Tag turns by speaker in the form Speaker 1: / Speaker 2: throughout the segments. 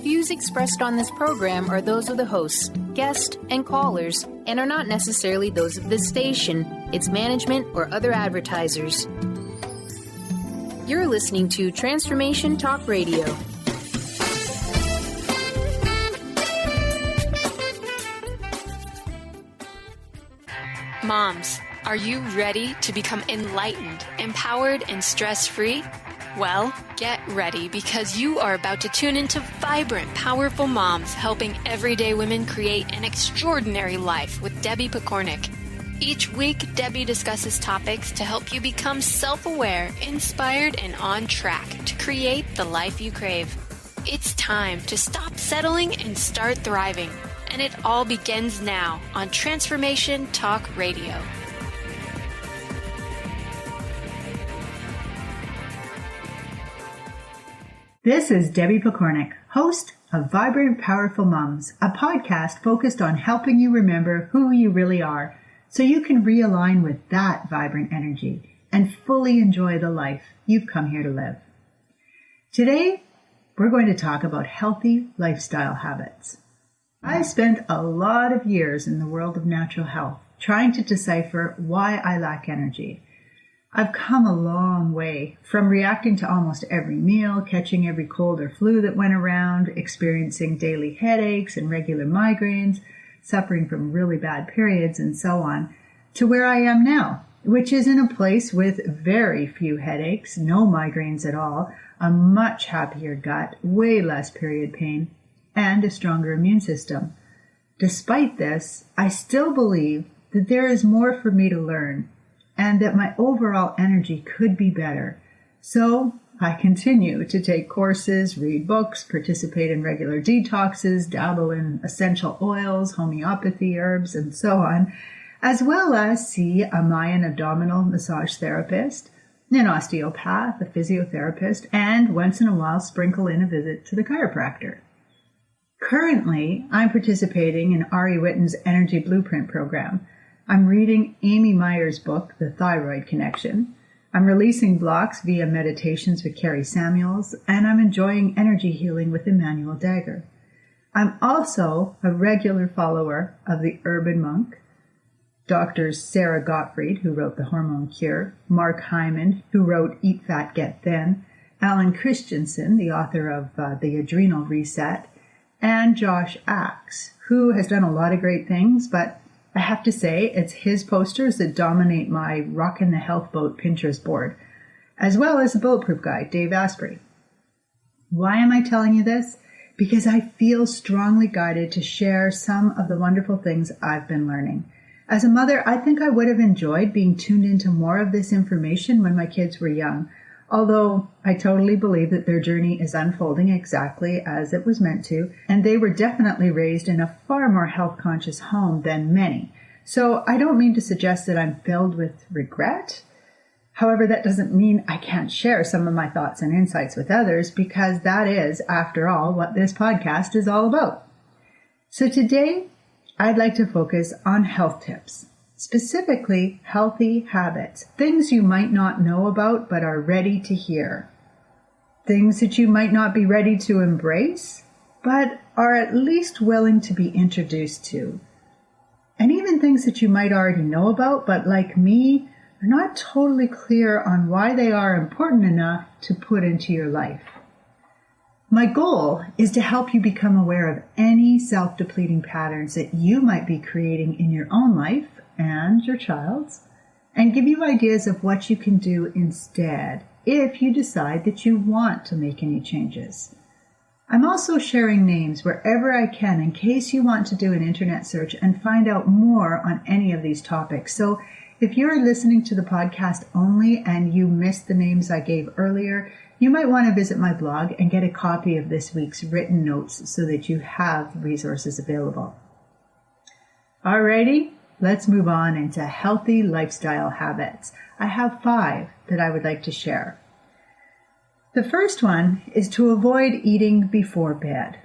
Speaker 1: Views expressed on this program are those of the hosts, guests, and callers, and are not necessarily those of this station, its management, or other advertisers. You're listening to Transformation Talk Radio.
Speaker 2: Moms, are you ready to become enlightened, empowered, and stress-free? Well, get ready because you are about to tune into vibrant, powerful moms helping everyday women create an extraordinary life with Debbie Pokornik. Each week, Debbie discusses topics to help you become self-aware, inspired, and on track to create the life you crave. It's time to stop settling and start thriving. And it all begins now on Transformation Talk Radio.
Speaker 3: This is Debbie Pokornik, host of Vibrant Powerful Moms, a podcast focused on helping you remember who you really are so you can realign with that vibrant energy and fully enjoy the life you've come here to live. Today, we're going to talk about healthy lifestyle habits. I spent a lot of years in the world of natural health trying to decipher why I lack energy. I've come a long way from reacting to almost every meal, catching every cold or flu that went around, experiencing daily headaches and regular migraines, suffering from really bad periods and so on, to where I am now, which is in a place with very few headaches, no migraines at all, a much happier gut, way less period pain, and a stronger immune system. Despite this, I still believe that there is more for me to learn and that my overall energy could be better. So I continue to take courses, read books, participate in regular detoxes, dabble in essential oils, homeopathy, herbs, and so on, as well as see a Mayan abdominal massage therapist, an osteopath, a physiotherapist, and once in a while sprinkle in a visit to the chiropractor. Currently, I'm participating in Ari Whitten's Energy Blueprint program. I'm reading Amy Meyer's book, The Thyroid Connection. I'm releasing blocks via meditations with Carrie Samuels, and I'm enjoying energy healing with Emmanuel Dagger. I'm also a regular follower of the Urban Monk, Doctors Sarah Gottfried, who wrote The Hormone Cure, Mark Hyman, who wrote Eat Fat, Get Thin, Alan Christensen, the author of The Adrenal Reset, and Josh Axe, who has done a lot of great things, but I have to say it's his posters that dominate my Rockin' the Health Boat Pinterest board, as well as the Bulletproof guy, Dave Asprey. Why am I telling you this? Because I feel strongly guided to share some of the wonderful things I've been learning. As a mother, I think I would have enjoyed being tuned into more of this information when my kids were young, although I totally believe that their journey is unfolding exactly as it was meant to, and they were definitely raised in a far more health-conscious home than many. So I don't mean to suggest that I'm filled with regret. However, that doesn't mean I can't share some of my thoughts and insights with others, because that is, after all, what this podcast is all about. So today, I'd like to focus on health tips. Specifically, healthy habits, things you might not know about but are ready to hear. Things that you might not be ready to embrace, but are at least willing to be introduced to. And even things that you might already know about, but like me, are not totally clear on why they are important enough to put into your life. My goal is to help you become aware of any self-depleting patterns that you might be creating in your own life and your child's, and give you ideas of what you can do instead if you decide that you want to make any changes. I'm also sharing names wherever I can in case you want to do an internet search and find out more on any of these topics. So if you're listening to the podcast only and you missed the names I gave earlier, you might want to visit my blog and get a copy of this week's written notes so that you have resources available. Alrighty. Let's move on into healthy lifestyle habits. I have 5 that I would like to share. The first one is to avoid eating before bed.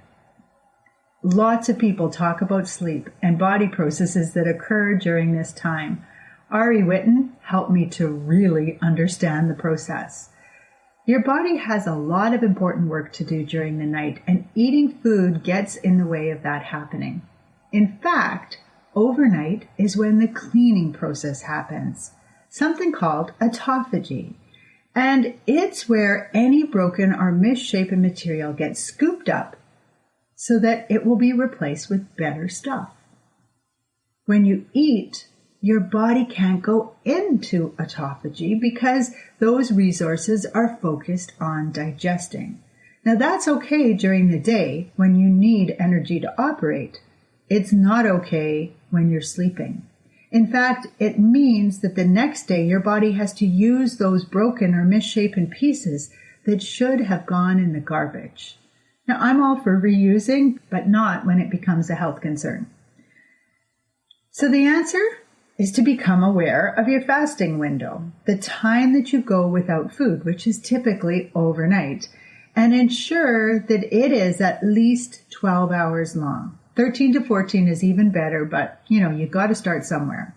Speaker 3: Lots of people talk about sleep and body processes that occur during this time. Ari Whitten helped me to really understand the process. Your body has a lot of important work to do during the night, and eating food gets in the way of that happening. In fact, overnight is when the cleaning process happens, something called autophagy. And it's where any broken or misshapen material gets scooped up so that it will be replaced with better stuff. When you eat, your body can't go into autophagy because those resources are focused on digesting. Now that's okay during the day when you need energy to operate. It's not okay when you're sleeping. In fact, it means that the next day your body has to use those broken or misshapen pieces that should have gone in the garbage. Now I'm all for reusing, but not when it becomes a health concern. So the answer is to become aware of your fasting window, the time that you go without food, which is typically overnight, and ensure that it is at least 12 hours long. 13 to 14 is even better, but you got to start somewhere.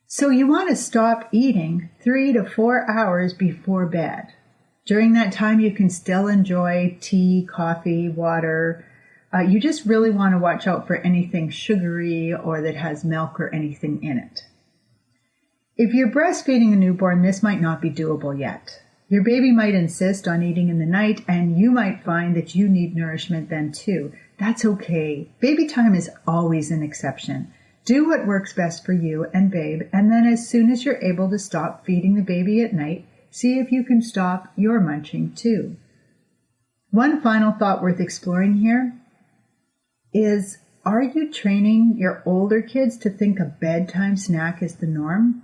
Speaker 3: So you want to stop eating 3 to 4 hours before bed. During that time, you can still enjoy tea, coffee, water. You just really want to watch out for anything sugary or that has milk or anything in it. If you're breastfeeding a newborn, this might not be doable yet. Your baby might insist on eating in the night, and you might find that you need nourishment then too. That's okay. Baby time is always an exception. Do what works best for you and babe, and then as soon as you're able to stop feeding the baby at night, see if you can stop your munching too. One final thought worth exploring here is, are you training your older kids to think a bedtime snack is the norm?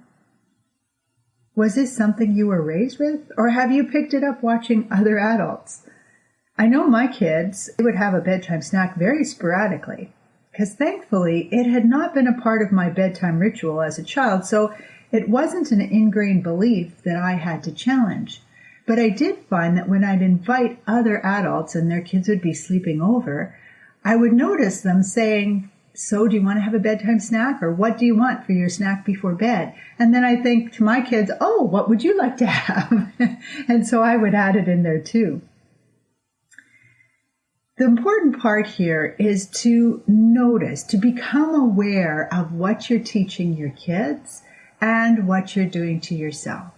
Speaker 3: Was this something you were raised with, or have you picked it up watching other adults? I know my kids would have a bedtime snack very sporadically, because thankfully it had not been a part of my bedtime ritual as a child, so it wasn't an ingrained belief that I had to challenge. But I did find that when I'd invite other adults and their kids would be sleeping over, I would notice them saying, "So do you want to have a bedtime snack?" or "What do you want for your snack before bed?" And then I think to my kids, "Oh, what would you like to have?" And so I would add it in there too. The important part here is to notice, to become aware of what you're teaching your kids and what you're doing to yourself.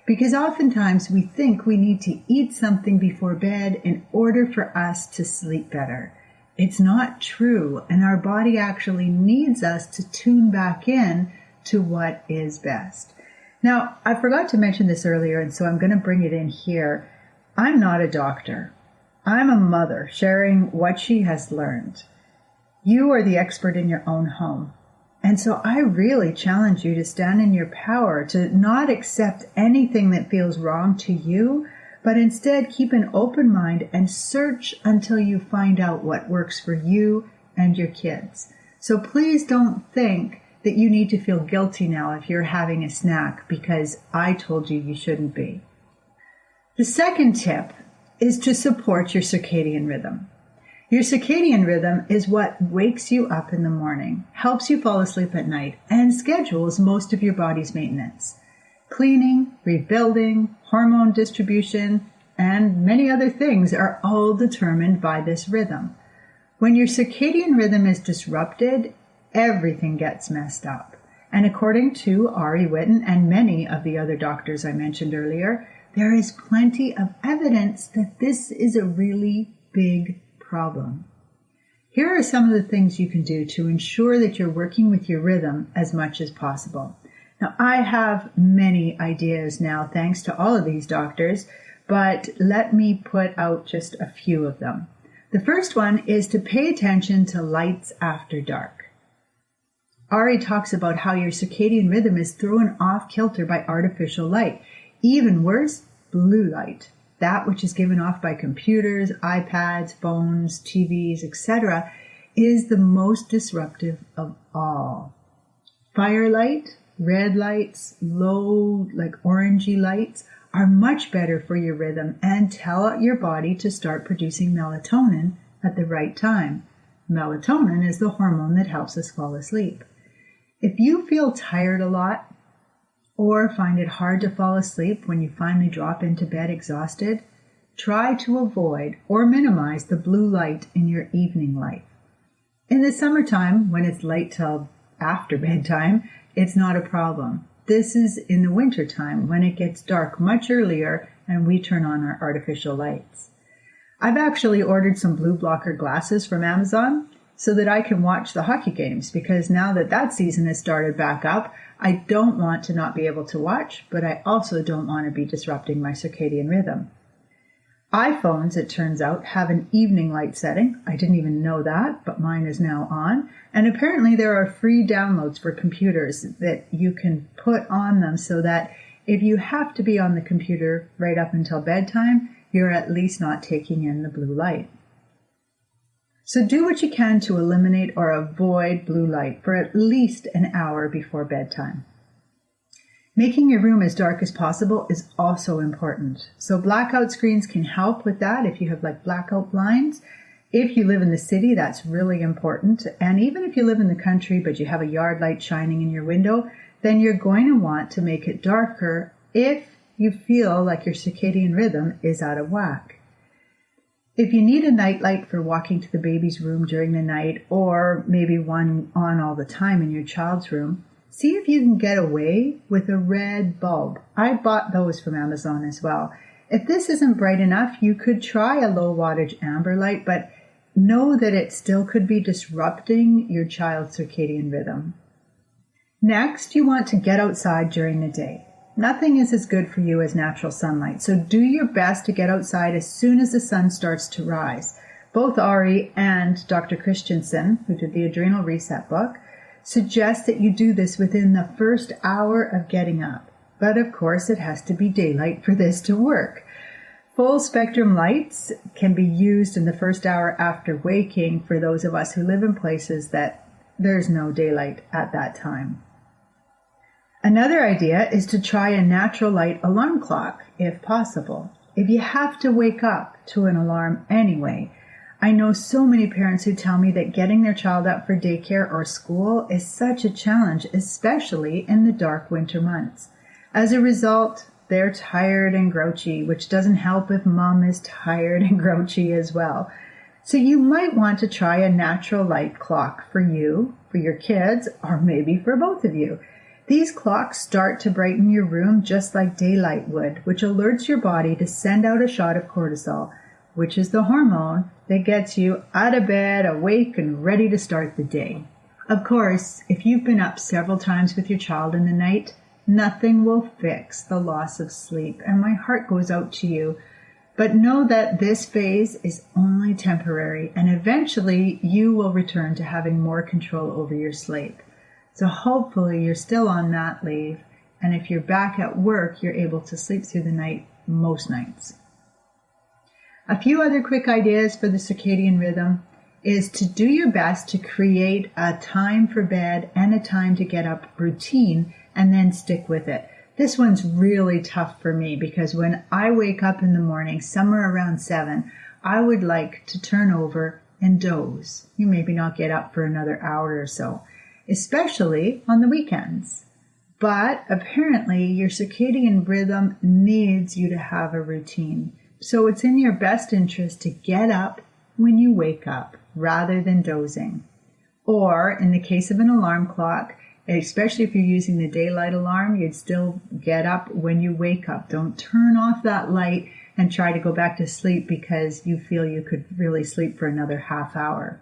Speaker 3: Because oftentimes we think we need to eat something before bed in order for us to sleep better. It's not true, and our body actually needs us to tune back in to what is best. Now, I forgot to mention this earlier, and so I'm going to bring it in here. I'm not a doctor. I'm a mother sharing what she has learned. You are the expert in your own home. And so I really challenge you to stand in your power, to not accept anything that feels wrong to you, but instead keep an open mind and search until you find out what works for you and your kids. So please don't think that you need to feel guilty now if you're having a snack because I told you shouldn't be. The second tip is to support your circadian rhythm. Your circadian rhythm is what wakes you up in the morning, helps you fall asleep at night, and schedules most of your body's maintenance. Cleaning, rebuilding, hormone distribution, and many other things are all determined by this rhythm. When your circadian rhythm is disrupted, everything gets messed up. And according to Ari Whitten and many of the other doctors I mentioned earlier, there is plenty of evidence that this is a really big problem. Here are some of the things you can do to ensure that you're working with your rhythm as much as possible. Now, I have many ideas now, thanks to all of these doctors, but let me put out just a few of them. The first one is to pay attention to lights after dark. Ari talks about how your circadian rhythm is thrown off kilter by artificial light. Even worse, blue light, that which is given off by computers, iPads, phones, TVs, etc., is the most disruptive of all. Firelight, red lights, low, orangey lights are much better for your rhythm and tell your body to start producing melatonin at the right time. Melatonin is the hormone that helps us fall asleep. If you feel tired a lot, or find it hard to fall asleep when you finally drop into bed exhausted, try to avoid or minimize the blue light in your evening life. In the summertime, when it's light till after bedtime, it's not a problem. This is in the wintertime when it gets dark much earlier and we turn on our artificial lights. I've actually ordered some blue blocker glasses from Amazon so that I can watch the hockey games, because now that season has started back up, I don't want to not be able to watch, but I also don't want to be disrupting my circadian rhythm. iPhones, it turns out, have an evening light setting. I didn't even know that, but mine is now on. And apparently there are free downloads for computers that you can put on them so that if you have to be on the computer right up until bedtime, you're at least not taking in the blue light. So do what you can to eliminate or avoid blue light for at least an hour before bedtime. Making your room as dark as possible is also important. So blackout screens can help with that if you have like blackout blinds. If you live in the city, that's really important. And even if you live in the country but you have a yard light shining in your window, then you're going to want to make it darker if you feel like your circadian rhythm is out of whack. If you need a night light for walking to the baby's room during the night, or maybe one on all the time in your child's room, see if you can get away with a red bulb. I bought those from Amazon as well. If this isn't bright enough, you could try a low wattage amber light, but know that it still could be disrupting your child's circadian rhythm. Next, you want to get outside during the day. Nothing is as good for you as natural sunlight, so do your best to get outside as soon as the sun starts to rise. Both Ari and Dr. Christensen, who did the Adrenal Reset book, suggest that you do this within the first hour of getting up. But of course, it has to be daylight for this to work. Full spectrum lights can be used in the first hour after waking for those of us who live in places that there's no daylight at that time. Another idea is to try a natural light alarm clock, if possible. If you have to wake up to an alarm anyway, I know so many parents who tell me that getting their child up for daycare or school is such a challenge, especially in the dark winter months. As a result, they're tired and grouchy, which doesn't help if mom is tired and grouchy as well. So you might want to try a natural light clock for you, for your kids, or maybe for both of you. These clocks start to brighten your room just like daylight would, which alerts your body to send out a shot of cortisol, which is the hormone that gets you out of bed, awake, and ready to start the day. Of course, if you've been up several times with your child in the night, nothing will fix the loss of sleep, and my heart goes out to you. But know that this phase is only temporary, and eventually you will return to having more control over your sleep. So hopefully you're still on mat leave, and if you're back at work, you're able to sleep through the night most nights. A few other quick ideas for the circadian rhythm is to do your best to create a time for bed and a time to get up routine and then stick with it. This one's really tough for me because when I wake up in the morning, somewhere around 7, I would like to turn over and doze. You maybe not get up for another hour or so, especially on the weekends. But apparently your circadian rhythm needs you to have a routine. So it's in your best interest to get up when you wake up rather than dozing. Or in the case of an alarm clock, especially if you're using the daylight alarm, you'd still get up when you wake up. Don't turn off that light and try to go back to sleep because you feel you could really sleep for another half hour.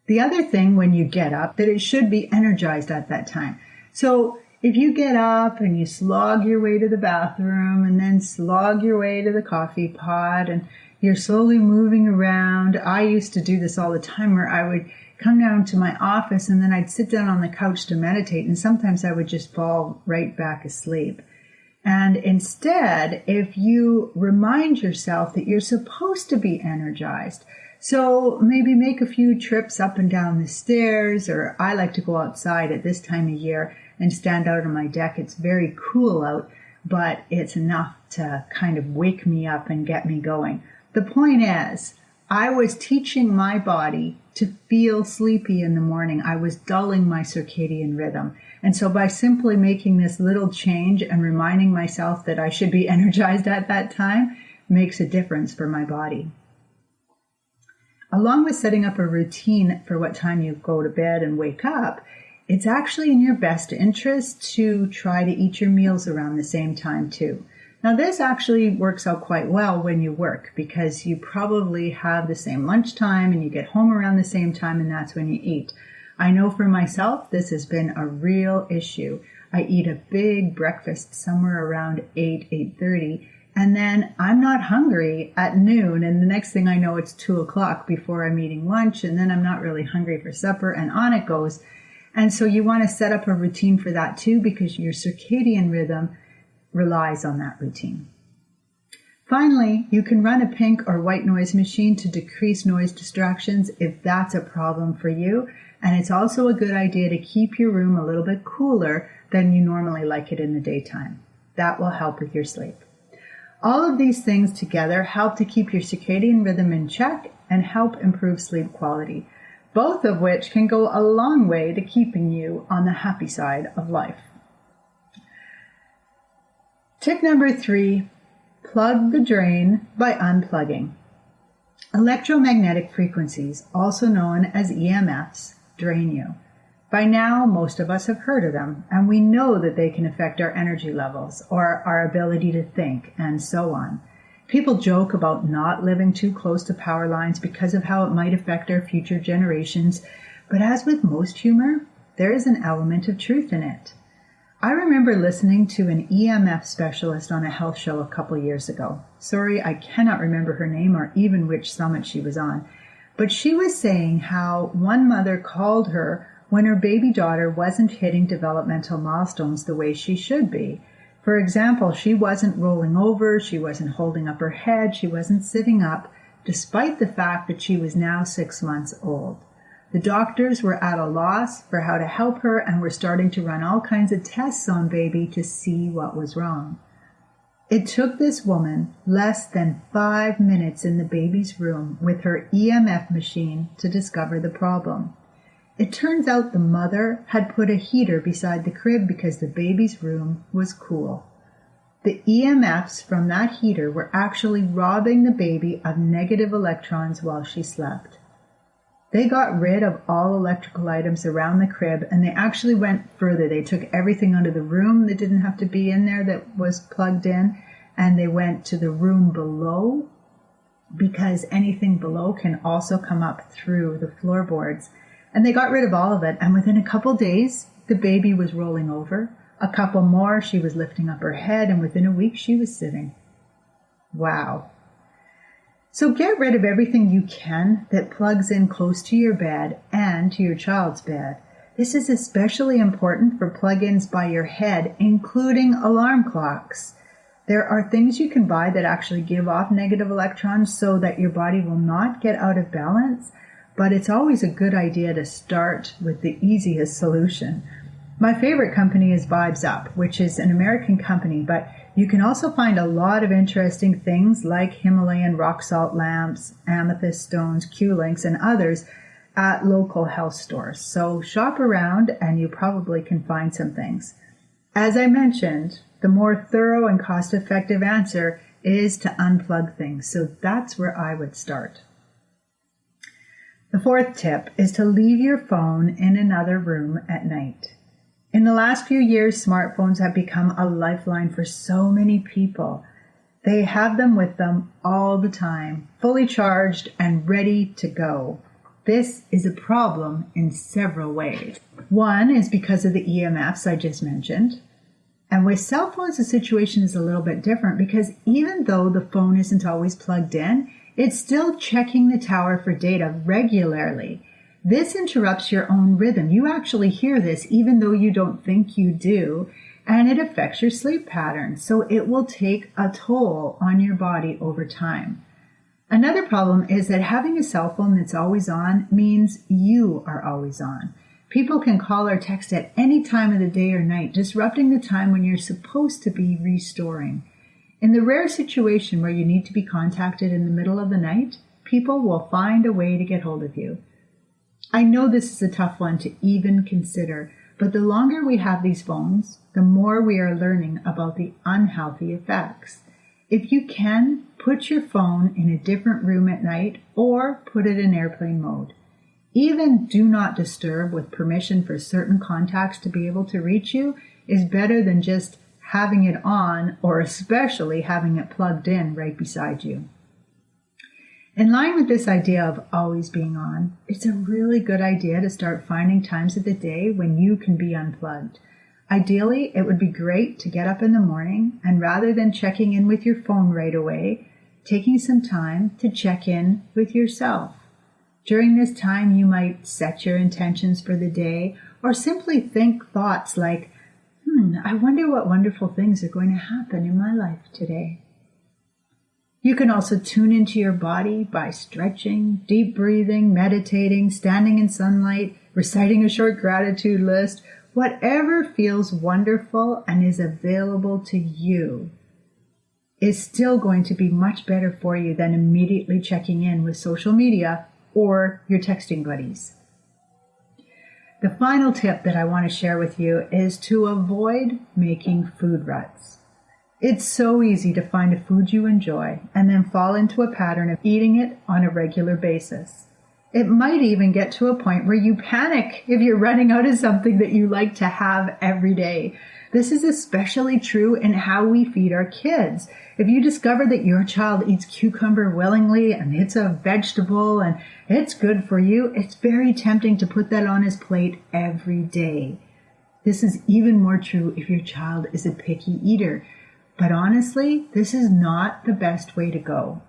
Speaker 3: The other thing when you get up, that it should be energized at that time. So if you get up and you slog your way to the bathroom and then slog your way to the coffee pot and you're slowly moving around, I used to do this all the time where I would come down to my office and then I'd sit down on the couch to meditate, and sometimes I would just fall right back asleep. And instead, if you remind yourself that you're supposed to be energized, so maybe make a few trips up and down the stairs, or I like to go outside at this time of year and stand out on my deck. It's very cool out, but it's enough to kind of wake me up and get me going. The point is, I was teaching my body to feel sleepy in the morning. I was dulling my circadian rhythm. And so by simply making this little change and reminding myself that I should be energized at that time makes a difference for my body. Along with setting up a routine for what time you go to bed and wake up, it's actually in your best interest to try to eat your meals around the same time too. Now this actually works out quite well when you work because you probably have the same lunchtime and you get home around the same time and that's when you eat. I know for myself this has been a real issue. I eat a big breakfast somewhere around 8:30 and then I'm not hungry at noon and the next thing I know it's 2 o'clock before I'm eating lunch and then I'm not really hungry for supper and on it goes. And so you want to set up a routine for that too because your circadian rhythm relies on that routine. Finally, you can run a pink or white noise machine to decrease noise distractions if that's a problem for you. And it's also a good idea to keep your room a little bit cooler than you normally like it in the daytime. That will help with your sleep. All of these things together help to keep your circadian rhythm in check and help improve sleep quality, both of which can go a long way to keeping you on the happy side of life. Tip number 3, plug the drain by unplugging. Electromagnetic frequencies, also known as EMFs, drain you. By now, most of us have heard of them, and we know that they can affect our energy levels or our ability to think, and so on. People joke about not living too close to power lines because of how it might affect our future generations, but as with most humor, there is an element of truth in it. I remember listening to an EMF specialist on a health show a couple years ago. Sorry, I cannot remember her name or even which summit she was on, but she was saying how one mother called her when her baby daughter wasn't hitting developmental milestones the way she should be. For example, she wasn't rolling over, she wasn't holding up her head, she wasn't sitting up, despite the fact that she was now 6 months old. The doctors were at a loss for how to help her and were starting to run all kinds of tests on baby to see what was wrong. It took this woman less than 5 minutes in the baby's room with her EMF machine to discover the problem. It turns out the mother had put a heater beside the crib because the baby's room was cool. The EMFs from that heater were actually robbing the baby of negative electrons while she slept. They got rid of all electrical items around the crib and they actually went further. They took everything out of the room that didn't have to be in there that was plugged in, and they went to the room below because anything below can also come up through the floorboards. And they got rid of all of it, and within a couple days, the baby was rolling over. A couple more, she was lifting up her head, and within a week, she was sitting. Wow. So get rid of everything you can that plugs in close to your bed and to your child's bed. This is especially important for plug-ins by your head, including alarm clocks. There are things you can buy that actually give off negative electrons so that your body will not get out of balance, but it's always a good idea to start with the easiest solution. My favorite company is Vibes Up, which is an American company, but you can also find a lot of interesting things like Himalayan rock salt lamps, amethyst stones, Q-links, and others at local health stores. So shop around and you probably can find some things. As I mentioned, the more thorough and cost-effective answer is to unplug things. So that's where I would start. The 4th tip is to leave your phone in another room at night. In the last few years, smartphones have become a lifeline for so many people. They have them with them all the time, fully charged and ready to go. This is a problem in several ways. One is because of the EMFs I just mentioned. And with cell phones, the situation is a little bit different because even though the phone isn't always plugged in, it's still checking the tower for data regularly. This interrupts your own rhythm. You actually hear this even though you don't think you do, and it affects your sleep patterns. So it will take a toll on your body over time. Another problem is that having a cell phone that's always on means you are always on. People can call or text at any time of the day or night, disrupting the time when you're supposed to be restoring. In the rare situation where you need to be contacted in the middle of the night, people will find a way to get hold of you. I know this is a tough one to even consider, but the longer we have these phones, the more we are learning about the unhealthy effects. If you can, put your phone in a different room at night or put it in airplane mode. Even do not disturb with permission for certain contacts to be able to reach you is better than just having it on, or especially having it plugged in right beside you. In line with this idea of always being on, it's a really good idea to start finding times of the day when you can be unplugged. Ideally, it would be great to get up in the morning and rather than checking in with your phone right away, taking some time to check in with yourself. During this time, you might set your intentions for the day or simply think thoughts like, I wonder what wonderful things are going to happen in my life today. You can also tune into your body by stretching, deep breathing, meditating, standing in sunlight, reciting a short gratitude list, whatever feels wonderful and is available to you is still going to be much better for you than immediately checking in with social media or your texting buddies. The final tip that I want to share with you is to avoid making food ruts. It's so easy to find a food you enjoy and then fall into a pattern of eating it on a regular basis. It might even get to a point where you panic if you're running out of something that you like to have every day. This is especially true in how we feed our kids. If you discover that your child eats cucumber willingly and it's a vegetable and it's good for you, it's very tempting to put that on his plate every day. This is even more true if your child is a picky eater. But honestly, this is not the best way to go.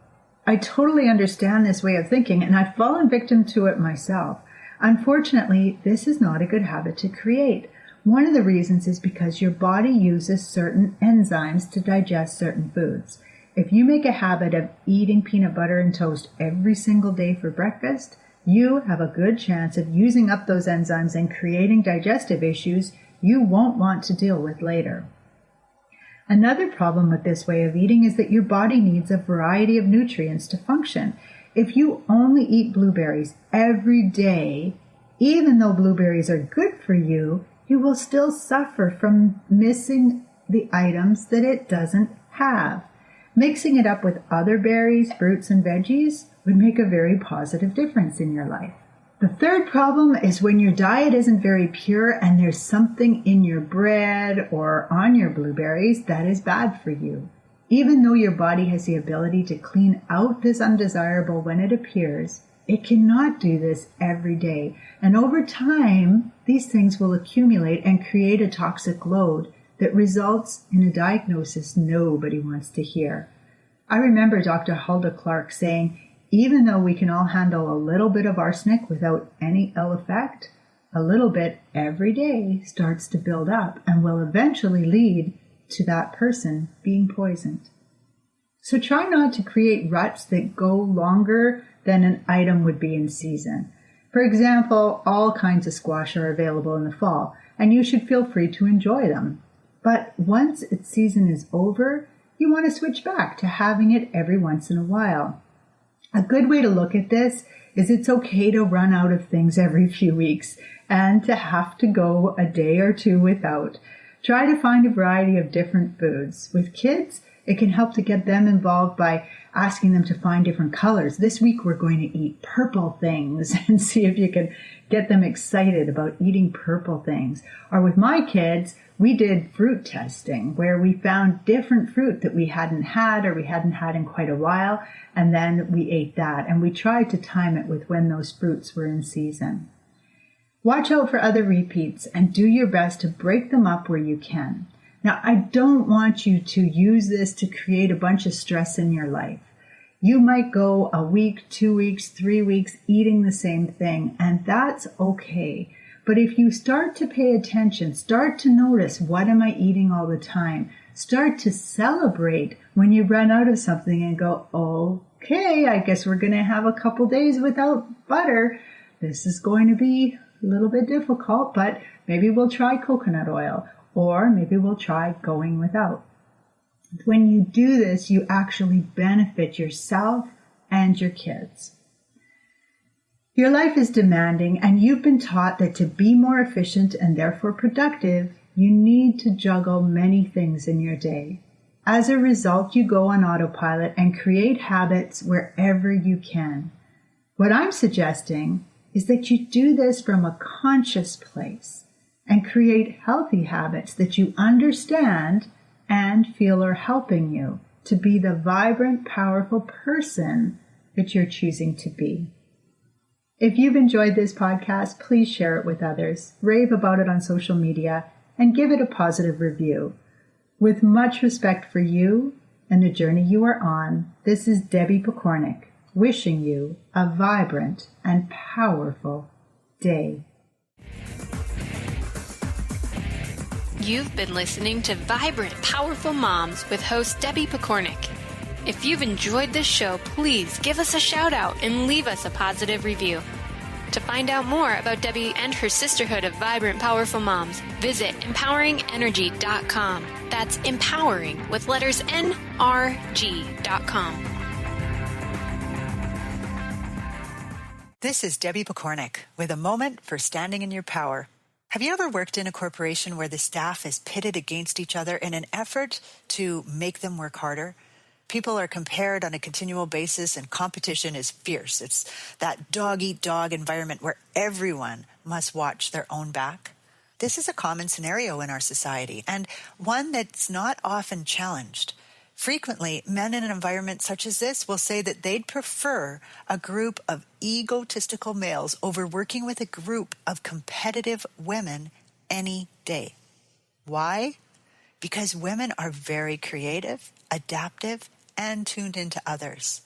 Speaker 3: I totally understand this way of thinking, and I've fallen victim to it myself. Unfortunately, this is not a good habit to create. One of the reasons is because your body uses certain enzymes to digest certain foods. If you make a habit of eating peanut butter and toast every single day for breakfast, you have a good chance of using up those enzymes and creating digestive issues you won't want to deal with later. Another problem with this way of eating is that your body needs a variety of nutrients to function. If you only eat blueberries every day, even though blueberries are good for you, you will still suffer from missing the items that it doesn't have. Mixing it up with other berries, fruits, and veggies would make a very positive difference in your life. The third problem is when your diet isn't very pure and there's something in your bread or on your blueberries that is bad for you. Even though your body has the ability to clean out this undesirable when it appears, it cannot do this every day. And over time, these things will accumulate and create a toxic load that results in a diagnosis nobody wants to hear. I remember Dr. Hulda Clark saying, even though we can all handle a little bit of arsenic without any ill effect, a little bit every day starts to build up and will eventually lead to that person being poisoned. So try not to create ruts that go longer than an item would be in season. For example, all kinds of squash are available in the fall, and you should feel free to enjoy them. But once its season is over, you want to switch back to having it every once in a while. A good way to look at this is it's okay to run out of things every few weeks and to have to go a day or two without. Try to find a variety of different foods. With kids, it can help to get them involved by asking them to find different colors. This week we're going to eat purple things and see if you can get them excited about eating purple things. Or with my kids, we did fruit testing where we found different fruit that we hadn't had or we hadn't had in quite a while, and then we ate that. And we tried to time it with when those fruits were in season. Watch out for other repeats and do your best to break them up where you can. Now, I don't want you to use this to create a bunch of stress in your life. You might go a week, 2 weeks, 3 weeks eating the same thing, and that's okay. But if you start to pay attention, start to notice, what am I eating all the time? Start to celebrate when you run out of something and go, okay, I guess we're going to have a couple days without butter. This is going to be a little bit difficult, but maybe we'll try coconut oil, or maybe we'll try going without. When you do this, you actually benefit yourself and your kids. Your life is demanding, and you've been taught that to be more efficient and therefore productive, you need to juggle many things in your day. As a result, you go on autopilot and create habits wherever you can. What I'm suggesting is that you do this from a conscious place and create healthy habits that you understand and feel are helping you to be the vibrant, powerful person that you're choosing to be. If you've enjoyed this podcast, please share it with others, rave about it on social media, and give it a positive review. With much respect for you and the journey you are on, this is Debbie Pokornik, wishing you a vibrant and powerful day.
Speaker 2: You've been listening to Vibrant, Powerful Moms with host Debbie Pokornik. If you've enjoyed this show, please give us a shout out and leave us a positive review. To find out more about Debbie and her sisterhood of Vibrant, Powerful Moms, visit empoweringenergy.com. That's empowering with letters NRG.com.
Speaker 4: This is Debbie Pokornik with a moment for standing in your power. Have you ever worked in a corporation where the staff is pitted against each other in an effort to make them work harder? People are compared on a continual basis and competition is fierce. It's that dog-eat-dog environment where everyone must watch their own back. This is a common scenario in our society and one that's not often challenged. Frequently, men in an environment such as this will say that they'd prefer a group of egotistical males over working with a group of competitive women any day. Why? Because women are very creative, adaptive, and tuned into others.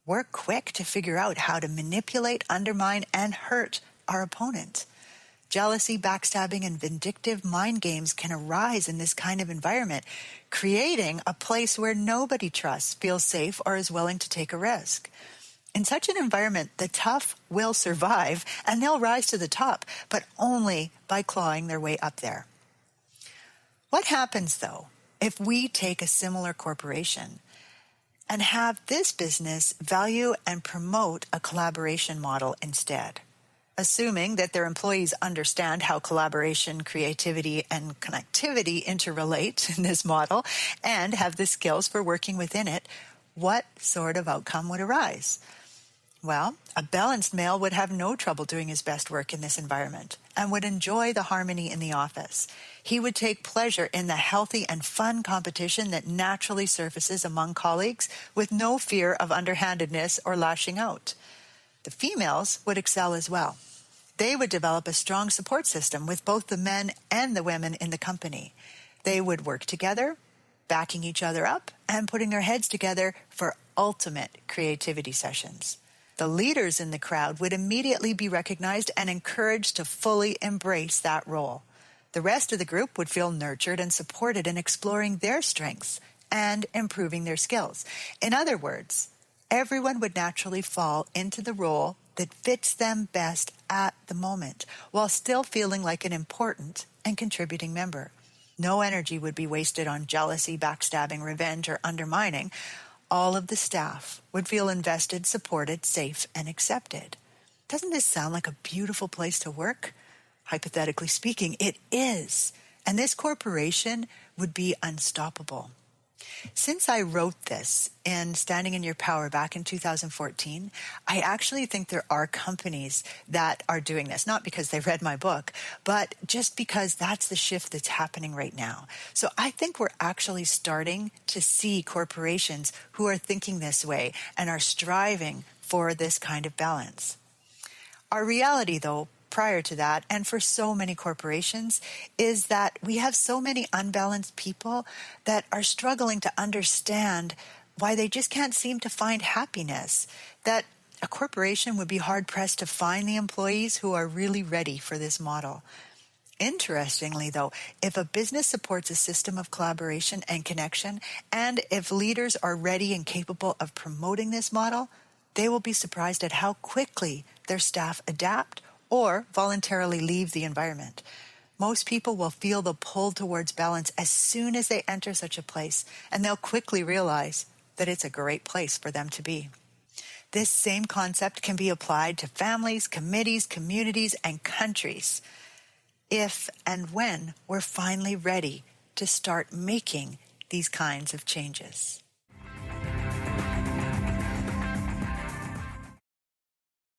Speaker 4: We're quick to figure out how to manipulate, undermine, and hurt our opponent. Jealousy, backstabbing, and vindictive mind games can arise in this kind of environment, creating a place where nobody trusts, feels safe, or is willing to take a risk. In such an environment, the tough will survive, and they'll rise to the top, but only by clawing their way up there. What happens, though, if we take a similar corporation and have this business value and promote a collaboration model instead? Assuming that their employees understand how collaboration, creativity, and connectivity interrelate in this model and have the skills for working within it, what sort of outcome would arise? Well, a balanced male would have no trouble doing his best work in this environment and would enjoy the harmony in the office. He would take pleasure in the healthy and fun competition that naturally surfaces among colleagues with no fear of underhandedness or lashing out. The females would excel as well. They would develop a strong support system with both the men and the women in the company. They would work together, backing each other up, and putting their heads together for ultimate creativity sessions. The leaders in the crowd would immediately be recognized and encouraged to fully embrace that role. The rest of the group would feel nurtured and supported in exploring their strengths and improving their skills. In other words, everyone would naturally fall into the role that fits them best at the moment, while still feeling like an important and contributing member. No energy would be wasted on jealousy, backstabbing, revenge, or undermining. All of the staff would feel invested, supported, safe, and accepted. Doesn't this sound like a beautiful place to work? Hypothetically speaking, it is. And this corporation would be unstoppable. Since I wrote this in Standing in Your Power back in 2014, I actually think there are companies that are doing this, not because they read my book, but just because that's the shift that's happening right now. So I think we're actually starting to see corporations who are thinking this way and are striving for this kind of balance. Our reality, though, prior to that, and for so many corporations, is that we have so many unbalanced people that are struggling to understand why they just can't seem to find happiness, that a corporation would be hard-pressed to find the employees who are really ready for this model. Interestingly, though, if a business supports a system of collaboration and connection, and if leaders are ready and capable of promoting this model, they will be surprised at how quickly their staff adapt or voluntarily leave the environment. Most people will feel the pull towards balance as soon as they enter such a place, and they'll quickly realize that it's a great place for them to be. This same concept can be applied to families, committees, communities, and countries if and when we're finally ready to start making these kinds of changes.